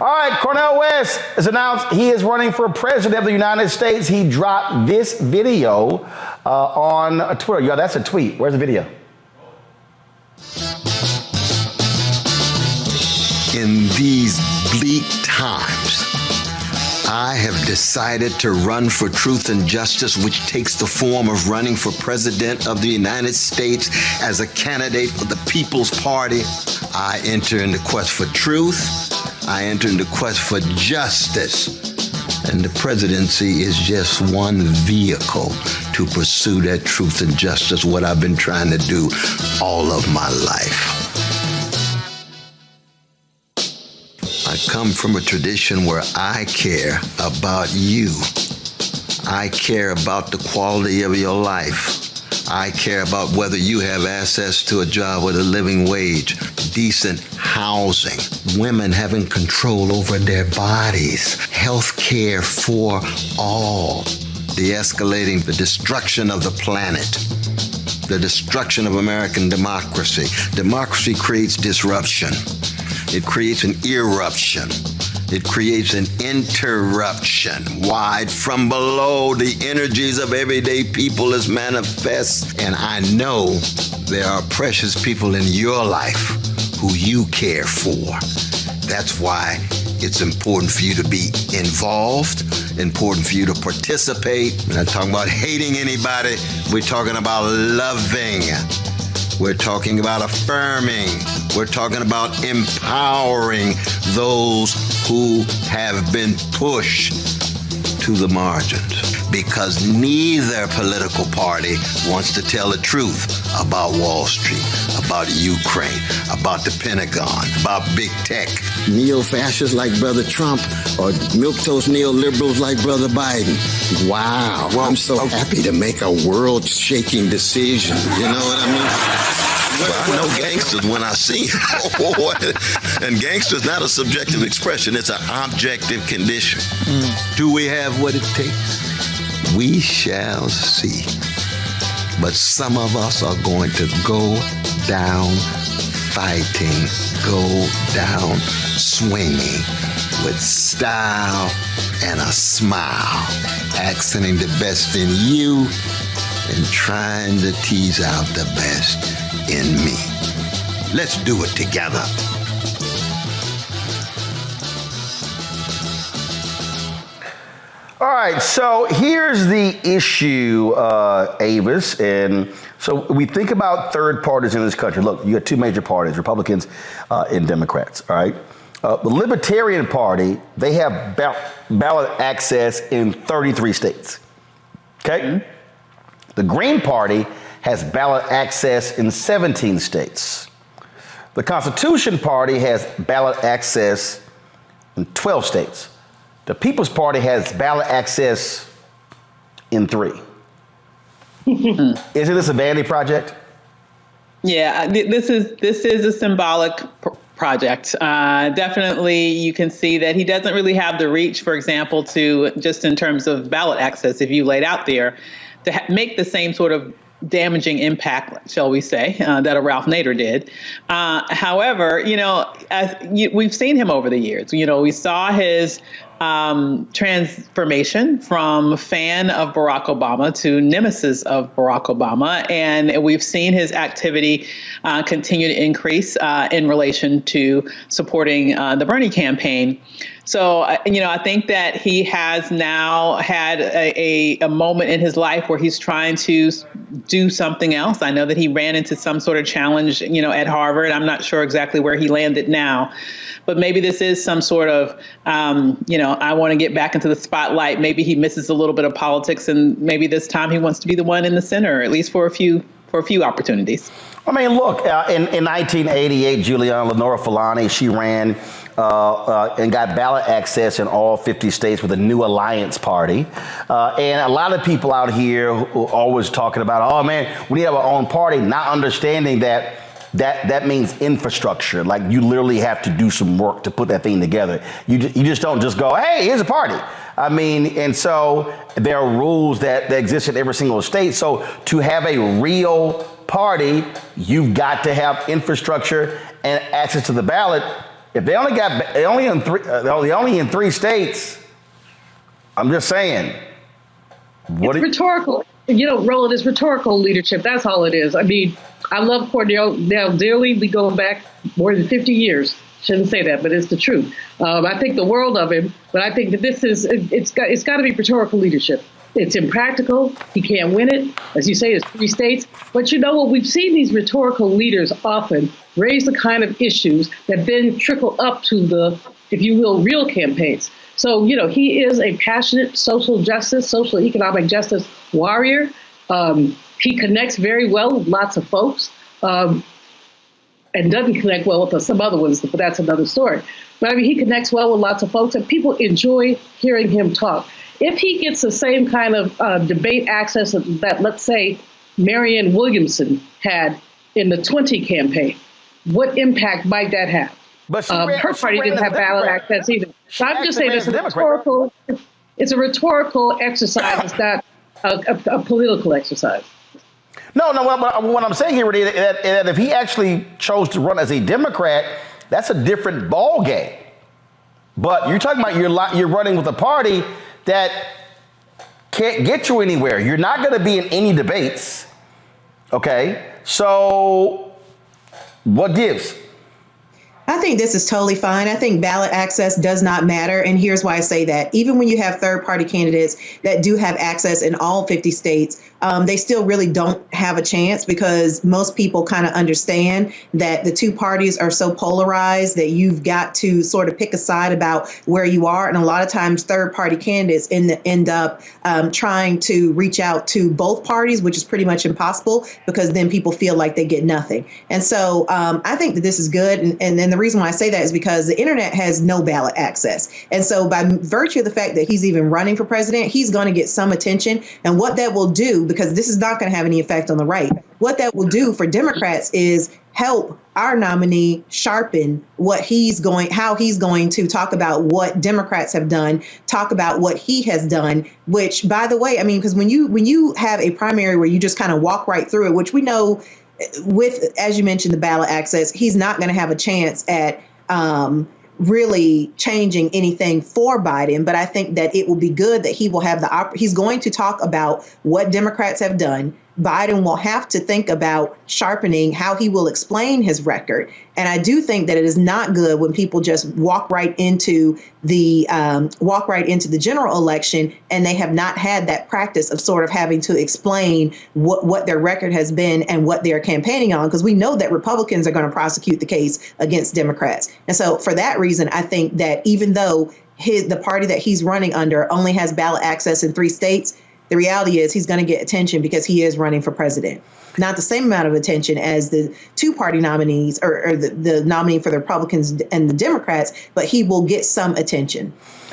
All right, Cornel West has announced he is running for president of the United States. He dropped this video on Twitter. Yo, that's a tweet. Where's the video? In these bleak times, I have decided to run for truth and justice, which takes the form of running for president of the United States as a candidate for the People's Party. I enter into quest for truth. I enter into quest for justice. And the presidency is just one vehicle to pursue that truth and justice, what I've been trying to do all of my life. I come from a tradition where I care about you. I care about the quality of your life. I care about whether you have access to a job with a living wage, decent housing, women having control over their bodies, health care for all, de-escalating the destruction of the planet, the destruction of American democracy. Democracy creates disruption. It creates an eruption. It creates an interruption. Wide from below, the energies of everyday people is manifest. And I know there are precious people in your life who you care for. That's why it's important for you to be involved, important for you to participate. We're not talking about hating anybody. We're talking about loving. We're talking about affirming. We're talking about empowering those who have been pushed to the margins. Because neither political party wants to tell the truth about Wall Street, about Ukraine, about the Pentagon, about big tech. Neo-fascists like Brother Trump or milquetoast neoliberals like Brother Biden. Wow, well, I'm so happy to make a world-shaking decision. You know what I mean? Well, I know gangsters when I see them. And gangster's not a subjective expression, it's an objective condition. Do we have what it takes? We shall see. But some of us are going to go down fighting, go down swinging with style and a smile, accenting the best in you and trying to tease out the best in me. Let's do it together. All right, so here's the issue, Avis. And so we think about third parties in this country. Look, you got two major parties, Republicans and Democrats, all right? The Libertarian Party, they have ballot access in 33 states, okay? Mm-hmm. The Green Party has ballot access in 17 states. The Constitution Party has ballot access in 12 states. The People's Party has ballot access in 3. Isn't this a vanity project? Yeah, this is a symbolic project. Definitely, you can see that he doesn't really have the reach, for example, to just in terms of ballot access, if you laid out there, to make the same sort of damaging impact, shall we say, that a Ralph Nader did. However, we've seen him over the years. We saw his transformation from fan of Barack Obama to nemesis of Barack Obama. And we've seen his activity continue to increase in relation to supporting the Bernie campaign. So, I think that he has now had a moment in his life where he's trying to do something else. I know that he ran into some sort of challenge, at Harvard. I'm not sure exactly where he landed now, but maybe this is some sort of, I want to get back into the spotlight. Maybe he misses a little bit of politics, and maybe this time he wants to be the one in the center, at least for a few opportunities. I mean, look, in 1988, Lenora Fulani, she ran and got ballot access in all 50 states with a New Alliance Party. And a lot of people out here who are always talking about, oh man, we need to have our own party, not understanding that means infrastructure. Like, you literally have to do some work to put that thing together. You just don't just go, hey, here's a party. I mean, and so there are rules that exist in every single state. So to have a real party, you've got to have infrastructure and access to the ballot. If they only got they only in three, they're only in 3 states. I'm just saying. It's rhetorical. Roland, it's rhetorical leadership. That's all it is. I mean, I love Cornel dearly. We go back more than 50 years. Shouldn't say that, but it's the truth. I think the world of him, but I think that it's got to be rhetorical leadership. It's impractical. He can't win it. As you say, it's 3 states. But you know what? We've seen these rhetorical leaders often raise the kind of issues that then trickle up to the, if you will, real campaigns. So, he is a passionate social economic justice warrior. He connects very well with lots of folks and doesn't connect well with some other ones, but that's another story. But I mean, he connects well with lots of folks and people enjoy hearing him talk. If he gets the same kind of debate access that, let's say, Marianne Williamson had in the 20 campaign, what impact might that have? But her party didn't have ballot access either. So I'm just saying it's a rhetorical exercise. It's not a political exercise. No. What I'm saying here, Rudy, that if he actually chose to run as a Democrat, that's a different ball game. But you're talking about you're running with a party that can't get you anywhere. You're not going to be in any debates. Okay, so what gives? I think this is totally fine. I think ballot access does not matter. And here's why I say that. Even when you have third party candidates that do have access in all 50 states, they still really don't have a chance because most people kind of understand that the two parties are so polarized that you've got to sort of pick a side about where you are. And a lot of times third party candidates end up trying to reach out to both parties, which is pretty much impossible because then people feel like they get nothing. And so I think that this is good. And then the reason why I say that is because the internet has no ballot access. And so by virtue of the fact that he's even running for president, he's going to get some attention. And what that will do, because this is not going to have any effect on the right, what that will do for Democrats is help our nominee sharpen how he's going to talk about what Democrats have done, talk about what he has done, which, by the way, I mean, because when you have a primary where you just kind of walk right through it, which we know with, as you mentioned, the ballot access, he's not going to have a chance at really changing anything for Biden. But I think that it will be good that he will have he's going to talk about what Democrats have done. Biden will have to think about sharpening how he will explain his record. And I do think that it is not good when people just walk right into the general election and they have not had that practice of sort of having to explain what their record has been and what they're campaigning on, because we know that Republicans are going to prosecute the case against Democrats. And so for that reason, I think that even though the party that he's running under only has ballot access in 3 states, the reality is he's going to get attention because he is running for president. Not the same amount of attention as the two-party nominees or the nominee for the Republicans and the Democrats, but he will get some attention.